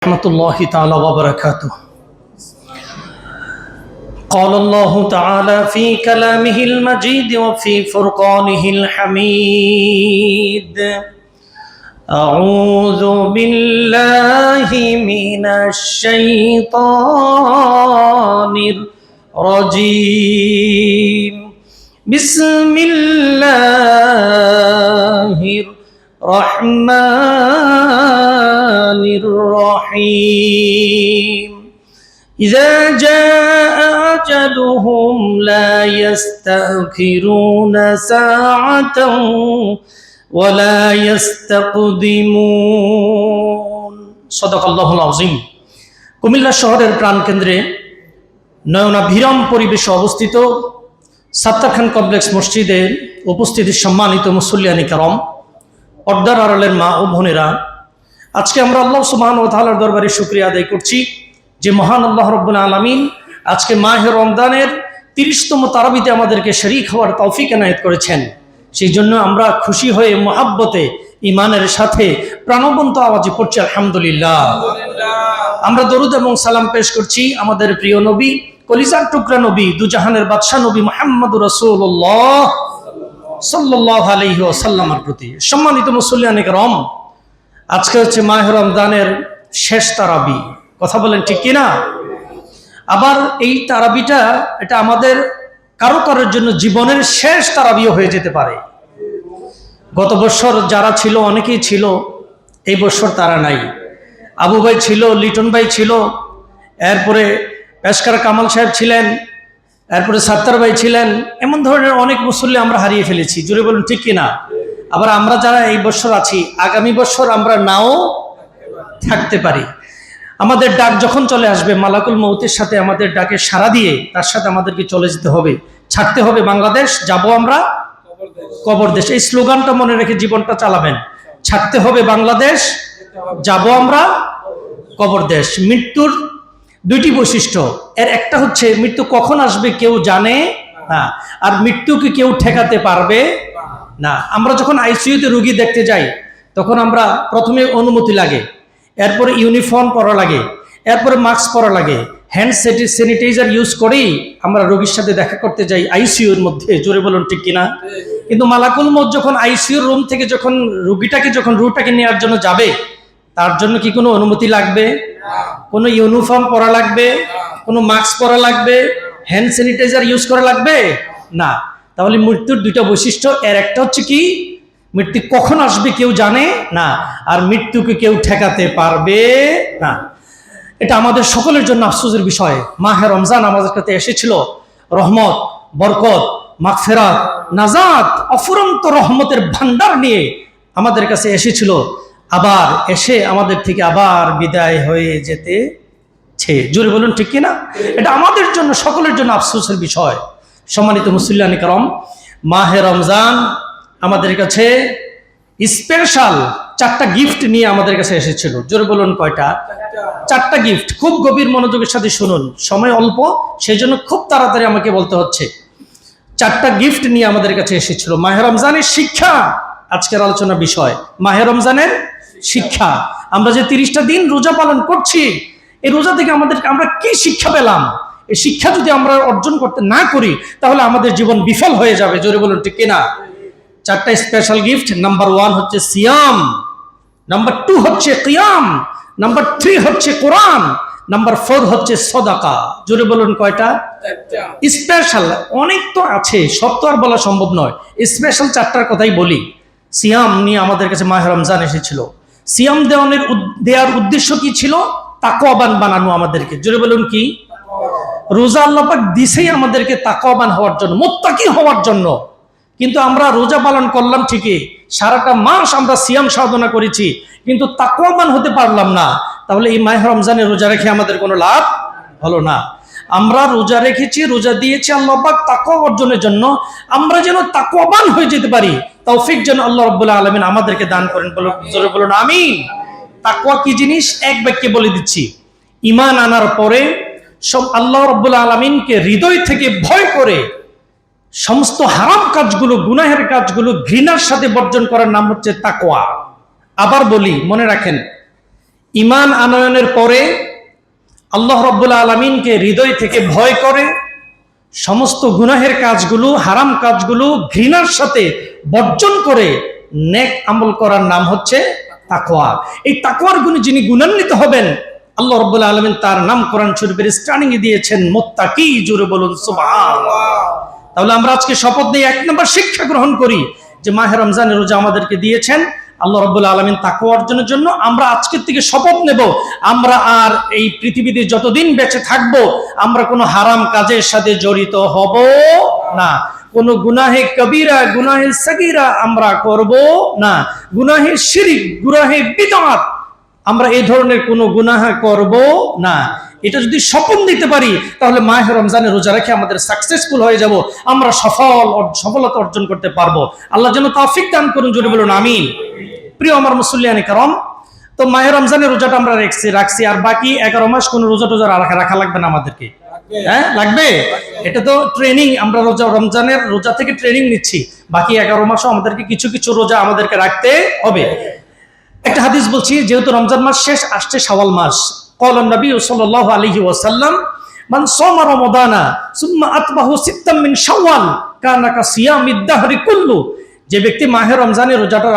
ورحمة الله تعالى وبركاته. قال الله تعالى في كلامه المجيد وفي فرقانه الحميد: أعوذ بالله من الشيطان الرجيم. بسم الله الرحمن الرحيم. إذا جاء أجلهم لا يستأخرون ساعة ولا يستقدمون. صدق الله العظيم. কুমিল্লা শহরের প্রাণকেন্দ্রে নয়নাভিরাম পরিবেশে অবস্থিত সাত্তার খান কমপ্লেক্স মসজিদে উপস্থিতি সম্মানিত মুসল্লিয়ানি কেরাম, পর্দার আড়ালের মা ও বোনেরা, আজকে আমরা আল্লাহ সুবহানাহু ওয়া তাআলার দরবারে শুকরিয়া আদায় করছি যে মহান আল্লাহ রাব্বুল আলামিন আজকে মাহে রমজানের 30তম তারাবিতে আমাদেরকে শরীক হওয়ার তৌফিক এনায়েত করেছেন। সেই জন্য আমরা খুশি হয়ে মহাব্বতে ইমানের সাথে প্রাণবন্ত আওয়াজে পড়ছি আলহামদুলিল্লাহ। আমরা দরুদ এবং সালাম পেশ করছি আমাদের প্রিয় নবী, কলিজার টুকরা নবী, দুজাহানের বাদশাহ নবী মুহাম্মদুর রাসূলুল্লাহ সাল্লাল্লাহু আলাইহি ওয়াসাল্লামের প্রতি। সম্মানিত মুসল্লিয়ানে কেরাম, আজকে হচ্ছে মাহে রমজানের শেষ তারাবি। কথা বলেন ঠিক কিনা? আবার এই তারাবিটা এটা আমাদের কারো কারোর জন্য জীবনের শেষ তারাবিও হয়ে যেতে পারে। গত বছর যারা ছিল অনেকেই ছিল, এই বছর তারা নাই। আবু ভাই ছিল, লিটন ভাই ছিল, এরপরে পেশকার কামাল সাহেব ছিলেন, এরপরে সাত্তার ভাই ছিলেন। এমন ধরনের অনেক মুসল্লি আমরা হারিয়ে ফেলেছি। জোরে বলুন ঠিক কিনা? আবার আমরা যারা এই বছর আছি, আগামী বছর আমরা নাও থাকতে পারি। আমাদের ডাক যখন চলে আসবে, মালাকুল মউতের সাথে আমাদের ডাকে সাড়া দিয়ে তার সাথে আমাদেরকে চলে যেতে হবে, ছাড়তে হবে বাংলাদেশ, যাব আমরা কবর দেশ। এই স্লোগানটা মনে রেখে জীবনটা চালাবেন। ছাড়তে হবে বাংলাদেশ, যাব আমরা কবর দেশ। মৃত্যুর দুইটি বৈশিষ্ট্য, এর একটা হচ্ছে মৃত্যু কখন আসবে কেউ জানে না, আর মৃত্যুকে কেউ ঠেকাতে পারবে না। আমরা যখন আইসিইউতে রোগী দেখতে যাই তখন আমরা প্রথমে অনুমতি লাগে, এরপরে ইউনিফর্ম পরা লাগে, এরপরে মাস্ক পরা লাগে, হ্যান্ড স্যানিটাইজার ইউজ করেই আমরা রোগীর সাথে দেখা করতে যাই আইসিইউর মধ্যে। জোরে বলুন ঠিক কিনা? কিন্তু মালাকুল মউত যখন আইসিইউর রুম থেকে যখন রুটাকে নেওয়ার জন্য যাবে, তার জন্য কি কোনো অনুমতি লাগবে? কোনো ইউনিফর্ম পরা লাগবে? কোনো মাস্ক পরা লাগবে? হ্যান্ড স্যানিটাইজার ইউজ করা লাগবে না। তাহলে মৃত্যুর দুইটা বৈশিষ্ট্য, এর একটা হচ্ছে কি, মৃত্যু কখন আসবে কেউ জানে না, আর মৃত্যুকে কেউ ঠেকাতে পারবে না। এটা আমাদের সকলের জন্য আফসোসের বিষয়। মাহে রমজান আমাদের কাছে এসেছিল রহমত, বরকত, মাগফিরাত, নাজাত, অফুরন্ত রহমতের ভান্ডার নিয়ে আমাদের কাছে এসেছিল, আবার এসে আমাদের থেকে আবার বিদায় হয়ে যেতেছে। জোরে বলুন ঠিক কিনা? এটা আমাদের জন্য, সকলের জন্য আফসোসের বিষয়। সম্মানিত মুসল্লিয়ানে কেরাম, মাহে রমজান আমাদের কাছে স্পেশাল 4টা গিফট নিয়ে আমাদের কাছে এসেছিল। জোরে বলুন কয়টা? 4টা গিফট। খুব গভীর মনোযোগের সাথে শুনুন, সময় অল্প, সেই জন্য খুব তাড়াতাড়ি আমাকে বলতে হচ্ছে। 4টা গিফট নিয়ে আমাদের কাছে এসেছিল। মাহে রমজানের শিক্ষা আজকের আলোচনা বিষয়। মাহে রমজানের শিক্ষা। আমরা যে 30টা দিন রোজা পালন করছি, এই রোজা থেকে আমরা কি শিক্ষা পেলাম? এই শিক্ষা যদি আমরা অর্জন করতে না করি তাহলে আমাদের জীবন বিফল হয়ে যাবে। জোরে বলুন ঠিক কিনা? 4টা স্পেশাল গিফট। নাম্বার 1 হচ্ছে সিয়াম, নাম্বার 2 হচ্ছে কিয়াম, নাম্বার 3 হচ্ছে কোরআন, নাম্বার 4 হচ্ছে সাদাকা। জোরে বলুন কয়টা? স্পেশাল অনেক তো আছে, সব তো আর বলা সম্ভব নয়। স্পেশাল 4টার কথাই বলি। সিয়াম নিয়ে আমাদের কাছে মাহে রমজান এসেছিল। সিয়াম দেওয়ার উদ্দেশ্য কি ছিল? তাকওয়াবান বানানো আমাদেরকে। জোরে বলুন কি? রোজা আল্লাহ পাক দিছেই আমাদেরকে তাকওয়াবান হওয়ার জন্য, মুত্তাকি হওয়ার জন্য। কিন্তু আমরা রোজা পালন করলাম ঠিকই, সারাটা মাস আমরা সিয়াম সাধনা করেছি, কিন্তু তাকওয়াবান হতে পারলাম না। তাহলে এই মাহে রমজানে রোজা রেখে আমাদের কোনো লাভ হলো না। আমরা রোজা রেখেছি, রোজা দিয়েছি আল্লাহ পাক তাকওয়া অর্জনের জন্য। আমরা যেন তাকওয়াবান হয়ে যেতে পারি, তৌফিক যেন আল্লাহ রাব্বুল আলামিন আমাদেরকে দান করেন। বলুন আমিন। তাকওয়া কি জিনিস? এক বাক্যে বলে দিচ্ছি। ঈমান আনার পরে সব আল্লাহ রাব্বুল আলামিনকে হৃদয় থেকে ভয় করে সমস্ত হারাম কাজগুলো, গুনাহের কাজগুলো ঘৃণার সাথে বর্জন করার নাম হচ্ছে তাকওয়া। আবার বলি, মনে রাখেন, ঈমান আনয়নের পরে আল্লাহ রাব্বুল আলামিনকে হৃদয় থেকে ভয় করে সমস্ত গুনাহের কাজগুলো, হারাম কাজগুলো ঘৃণার সাথে বর্জন করে নেক আমল করার নাম হচ্ছে তাকওয়া। এই তাকওয়ার গুণে যিনি গুণান্বিত হবেন, আল্লাহ রাব্বুল আলামিন তার নাম কোরআন শরীফের স্টার্টিং এ দিয়েছেন মুত্তাকি। জোরে বলুন সুবহানাল্লাহ। তাহলে আমরা আজকে শপথ নিয়ে 1 নম্বর শিক্ষা গ্রহণ করি যে মাহে রমজানের রোজা আমাদেরকে দিয়েছেন আল্লাহ রাব্বুল আলামিন তাকওয়া অর্জনের জন্য। আমরা আজকের থেকে শপথ নেব, আমরা আর এই পৃথিবীতে যতদিন বেঁচে থাকব আমরা কোনো হারাম কাজের সাথে জড়িত হব না, কোনো গুনাহে কবিরা, গুনাহে সগীরা আমরা করব না, গুনাহে শিরক, গুনাহে বিদআত, আমরা এই ধরনের কোনো গুনাহ করব না। এটা যদি স্বপ্ন দিতে পারি তাহলে মাহে রমজানের রোজা রেখে আমাদের সাকসেসফুল হয়ে যাব, আমরা সফলতা অর্জন করতে পারবো। আল্লাহ যেন তৌফিক দান করুন, জোরে বলুন আমিন। প্রিয় আমার মুসল্লিয়ানে কারাম, তো মাহে রমজানের রোজাটা আমরা রাখছি, আর বাকি 11 মাস কোনো রোজা টোজা রাখা লাগবে না আমাদেরকে। হ্যাঁ, লাগবে। এটা তো ট্রেনিং, আমরা রমজানের রোজা থেকে ট্রেনিং নিচ্ছি। বাকি 11 মাসও আমাদেরকে কিছু কিছু রোজা আমাদেরকে রাখতে হবে। একটা হাদিস বলছি, যেহেতু রমজান মাস শেষ, আসছে শাওয়াল মাস। ক্বালা নবী সাল্লাল্লাহু আলাইহি ওয়াসাল্লাম মান সামা রমাদানা সুম্মা আতবাহু সিত্তাম মিন শাওয়াল কানা কা সিয়ামিদ দাহরি কুল্লু। যে ব্যক্তি মাহে রমজানের রোজাটা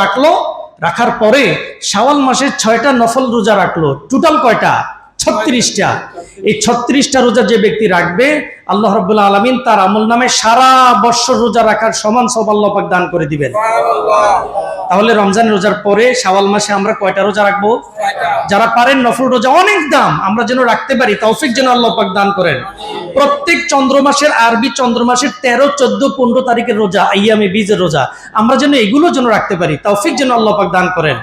রাখার পরে শাওয়াল মাসের 6টা নফল রোজা রাখলো, টোটাল কয়টা? 36টা। এই 36টা রোজা যে ব্যক্তি রাখবে, আল্লাহ রাব্বুল আলামিন তার আমলনামায় সারা বছর রোজা রাখার সমান সওয়াব আল্লাহ পাক দান করে দিবেন। তাহলে রমজান রোজার পরে শাওয়াল মাসে আমরা কয়টা রোজা রাখবো? যারা পারেন নফল রোজা, অনেক দাম, আমরা যেন রাখতে পারি, তৌফিক যেন আল্লাহ পাক দান করেন। প্রত্যেক চন্দ্র মাসের, আরবি চন্দ্র মাসের 13, 14, 15 তারিখের রোজা, আইয়ামে বীজের রোজা, আমরা যেন এগুলো যেন রাখতে পারি, তৌফিক যেন আল্লাহ পাক দান করেন।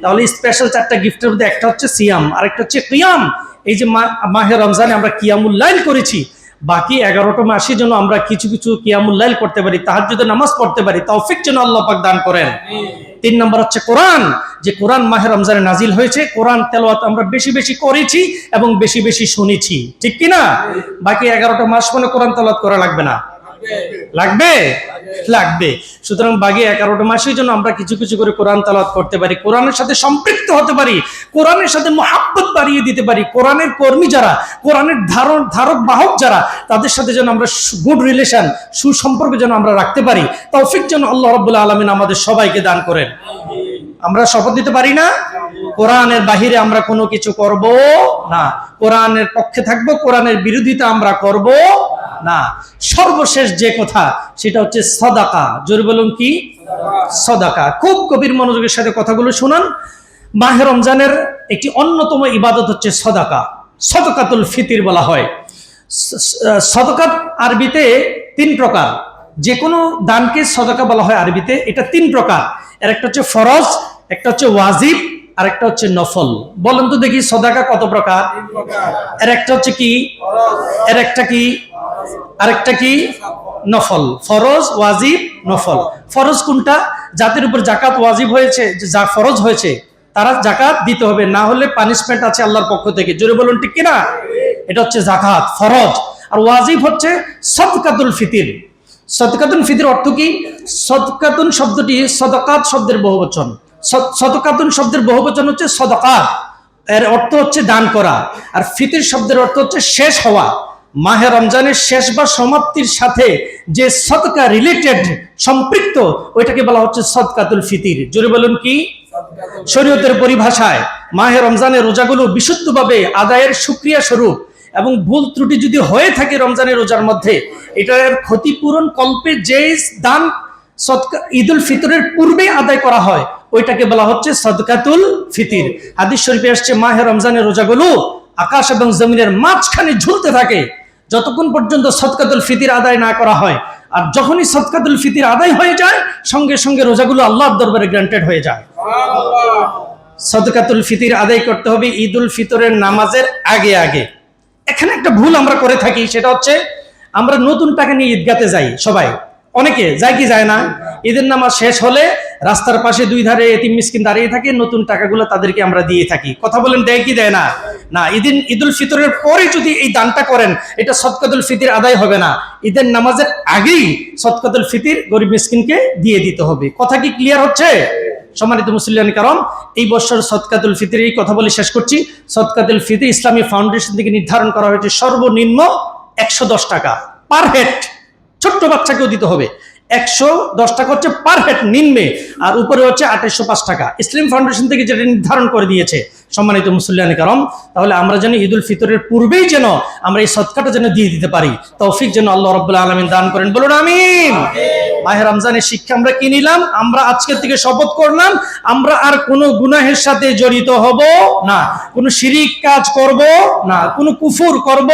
তাহলে স্পেশাল 4টা গিফটের মধ্যে একটা হচ্ছে সিয়াম, আরেকটা হচ্ছে কিয়াম। এই যে মাহে রমজানে আমরা কিয়ামুল লাইল করেছি, বাকি 11টা মাসে যেন আমরা কিছু কিছু কিয়ামুল লাইল করতে পারি, তাহাজ্জুদের নামাজ পড়তে পারি, তৌফিক যেন আল্লাহ পাক দান করেন। 3 নম্বর হচ্ছে কোরআন। যে কোরআন মাহে রমজানে নাজিল হয়েছে, কোরআন তেলাওয়াত আমরা বেশি বেশি করেছি এবং বেশি বেশি শুনেছি, ঠিক কি না? বাকি 11টা মাস মানে কোরআন তেলাওয়াত করা লাগবে না? লাগবে। সুতরাং বাকি 11টা মাসের জন্য আমরা কিছু কিছু করে কোরআন তেলাওয়াত করতে পারি, কোরআনের সাথে সম্পৃক্ত হতে পারি, কোরআনের সাথে মুহাব্বত বাড়িয়ে দিতে পারি। কোরআনের কর্মী যারা, কোরআনের ধারক বাহক যারা, তাদের সাথে যেন আমরা গুড রিলেশন, সুসম্পর্ক যেন আমরা রাখতে পারি। তৌফিক যেন আল্লাহ রাব্বুল আলামিন আমাদের সবাইকে দান করেন। আমরা শপথ দিতে পারি না, কোরআনের বাহিরে আমরা কোনো কিছু করব না, কোরআনের পক্ষে থাকবো, কোরআনের বিরোধিতা আমরা করব না। সর্বশেষ যে কথা, সেটা হচ্ছে সাদাকা। জোরে বলুন কি? সাদাকা। খুব গভীর মনোযোগের সাথে কথাগুলো শুনুন। মাহে রমজানের একটি অন্যতম ইবাদত হচ্ছে সাদাকা, সাদাকাতুল ফিতর বলা হয়। সাদাকাত আরবিতে 3 প্রকার, যে কোনো দানকে সাদাকা বলা হয় আরবিতে। এটা 3 প্রকার, এর একটা হচ্ছে ফরজ, একটা হচ্ছে ওয়াজিব, আর একটা হচ্ছে নফল। বলেন তো দেখি সাদাকা কত প্রকার? এর একটা হচ্ছে কি? এর একটা কি? আরেকটা কি? নফল। ফরজ, ওয়াজিব, নফল। ফরজ কোনটা? যাদের উপর যাকাত ওয়াজিব হয়েছে, যা ফরজ হয়েছে, তারা যাকাত দিতে হবে, না হলে পানিশমেন্ট আছে আল্লাহর পক্ষ থেকে। জোরে বলুন ঠিক কিনা? এটা হচ্ছে যাকাত, ফরজ। আর ওয়াজিব হচ্ছে সাদকাতুল ফিতর। সাদকাতুল ফিতর অর্থ কি? সাদকাতুন শব্দটি সাদাকাত শব্দের বহুবচন। সাদকাতুন শব্দের বহুবচন হচ্ছে সাদাকাত, এর অর্থ হচ্ছে দান করা। আর ফিতর শব্দের অর্থ হচ্ছে শেষ হওয়া। মাহে রমজানের শেষ বা সমাপ্তির সাথে যে সাদকা রিলেটেড, সম্পৃক্ত, ওইটাকে বলা হচ্ছে সাদকাতুল ফিতর। জোরে বলুন কি? শরীয়তের পরিভাষায় মাহে রমজানের রোজাগুলো বিশুদ্ধভাবে আদায়ের শুকরিয়া স্বরূপ, এবং ভুল ত্রুটি যদি হয়ে থাকে রমজানের রোজার মধ্যে, এটার ক্ষতিপূরণ কল্পে যে দান ঈদুল ফিতরের পূর্বে আদায় করা হয়, ওইটাকে বলা হচ্ছে সাদকাতুল ফিতর। হাদিস শরীফে আসছে মাহে রমজানের রোজাগুলো আকাশ এবং জমিনের মাঝখানে ঝুলতে থাকে যতক্ষণ পর্যন্ত সাদকাতুল ফিতর আদায় না করা হয়। আর যখনই সাদকাতুল ফিতর আদায় হয়ে যায়, সঙ্গে সঙ্গে রোজাগুলো আল্লাহর দরবারে গ্রান্টেড হয়ে যায়। সাদকাতুল ফিতর আদায় করতে হবে ঈদুল ফিতরের নামাজের আগে আগে। এখানে একটা ভুল আমরা করে থাকি, সেটা হচ্ছে আমরা নতুন টাকা নিয়ে ঈদগাতে যাই। সবাই, অনেকে যায় কি যায় না? ঈদের নামাজ শেষ হলে রাস্তার পাশে 2 ধারে এতিম মিসকিন দাঁড়িয়ে থাকে, নতুন টাকাগুলো তাদেরকে আমরা দিয়ে থাকি। কথা বলেন, দেয় কি দেয় না? না, ঈদুল ফিতরের পরে যদি এই দানটা করেন, এটা সাদকাতুল ফিতর আদায় হবে না। ঈদের নামাজের আগেই সাদকাতুল ফিতর গরিব মিসকিনকে দিয়ে দিতে হবে। কথা কি ক্লিয়ার হচ্ছে? সম্মানিত মুসলিয়ান কারণ এই বছর সদকাতুল ফিতর এই কথা বলে শেষ করছি। সদকাতুল ফিতর ইসলামী ফাউন্ডেশন থেকে নির্ধারণ করা হয়েছে সর্বনিম্ন 110 টাকা পার হেড। ছোট্ট বাচ্চাকেও দিতে হবে। 110 টাকা হচ্ছে পার হেড নিম্নে, আর উপরে হচ্ছে 2805 টাকা ইসলাম ফাউন্ডেশন থেকে যেটা নির্ধারণ করে দিয়েছে। সম্মানিত মুসলিয়ান কারণ তাহলে আমরা যেন ঈদুল ফিতরের পূর্বেই যেন আমরা এই সদকাটা যেন দিয়ে দিতে পারি, তৌফিক যেন আল্লাহ রাব্বুল আলামিন দান করেন, বলুন আমিন। মাহে রমজানের শিক্ষা আমরা কি নিলাম? আমরা আজকের থেকে শপথ করলাম আমরা আর কোনো গুনাহের সাথে জড়িত হব না, কোনো শিরিক কাজ করব না, কোনো কুফর করব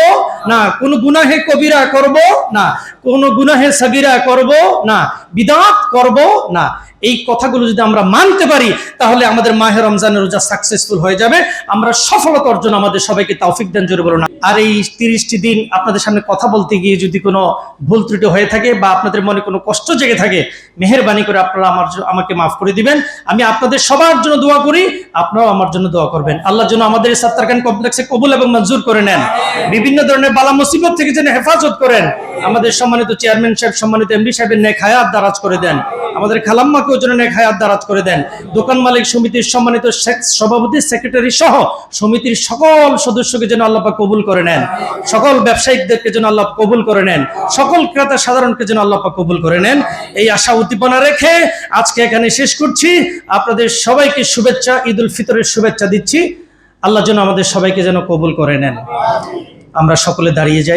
না, কোনো গুনাহে কবিরা করব না, কোনো গুনাহে সাগীরা করব না, বিদআত করব না। এই কথাগুলো যদি আমরা মানতে পারি তাহলে আমাদের মাহে রমজানের রোজা সাকসেসফুল হয়ে যাবে। আমরা সফলতা অর্জন আমাদের সবাইকে তৌফিক দেন, জোরে বলুন। আর এই 30টি দিন আপনাদের সামনে কথা বলতে গিয়ে যদি কোনো ভুল ত্রুটি হয়ে থাকে বা আপনাদের মনে কোনো কষ্ট জেগে থাকে, মেহেরবানি করে আপনারা আমাকে মাফ করে দিবেন। আমি আপনাদের সবার জন্য দোয়া করি, আপনারাও আমার জন্য দোয়া করবেন। আল্লাহ যেন আমাদের সাত্তারখান কমপ্লেক্সে কবুল এবং মঞ্জুর করে নেন, বিভিন্ন ধরনের বালা মুসিবত থেকে যেন হেফাজত করেন। আমাদের সম্মানিত চেয়ারম্যান সাহেব, সম্মানিত এমডি সাহেবের নেক হায়াত দারাজ করে দেন, আমাদের খালাম্মাকেও যেন নেক হায়াত দারাজ করে দেন। দোকান মালিক সমিতির সম্মানিত সভাপতি, সেক্রেটারি সহ সমিতির সকল সদস্যকে যেন আল্লাহ পাক কবুল করে নেন, সকল ব্যবসায়িকদেরকে যেন আল্লাহ কবুল করে নেন, সকল ক্রেতা সাধারণকে যেন আল্লাহ পাক কবুল করে নেন। এই আশা উদ্দীপনা রেখে আজকে এখানে শেষ করছি। আপনাদের সবাইকে শুভেচ্ছা, ঈদুল ফিতরের শুভেচ্ছা দিচ্ছি। আল্লাহ যেন আমাদের সবাইকে যেন কবুল করে নেন। আমরা সকলে দাঁড়িয়ে যাই।